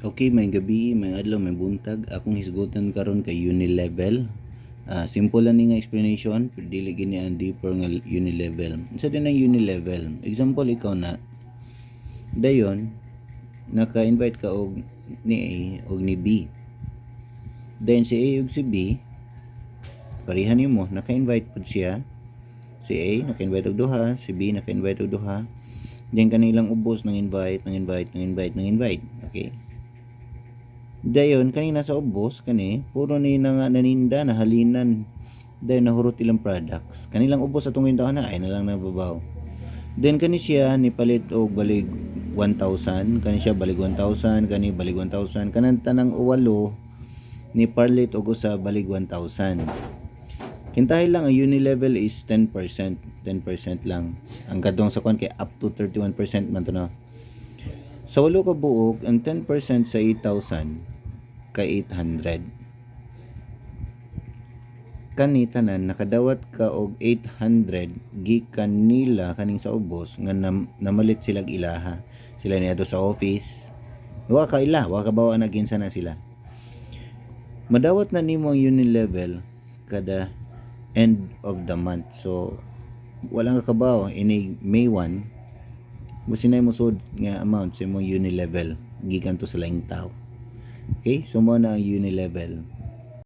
Okay, may gabi, may adlaw, may buntag. Akong hisgutan karon kay Unilevel. Simple lang ni nga explanation, pero dili gini ang deeper nga Unilevel. Sa din ang Unilevel. Example ikaw na dayon naka-invite ka og ni A og ni B. Then si A ug si B pareha nimo naka-invite pud siya. Si A naka-invite og duha, si B naka-invite og duha. Then kanilang ubos nang invite. Okay? Dayon kanina sa ubos kani puro ni na nga naninda nahalinan dahil nahurot ilang products kanilang ubos atong gintahan na ay na lang nababaw. Then kani siya ni palit og balig 1,000, kani siya balig 1,000, kani balig 1,000, kanang tanang uwalo ni palit og usa balig 1,000. Kintahi lang ang Unilevel is 10%, 10% lang. Ang gadong sa kwan kay up to 31% man to na. Sa walo ka buok, ang 10% sa 8,000 kay 800. Kani tanan nakadawat ka og 800 gikan nila kaning sa ubos nga namalit silag ilaha. Sila niadto sa office. Wa ka bawa na ginsa na sila. Madawat na nimo ang Unilevel kada end of the month. So wala nga kabaw ini May 1 musinay mo sud nga amount sa imong Unilevel gikan to sa laing tao. Okay, so mo na ang Unilevel.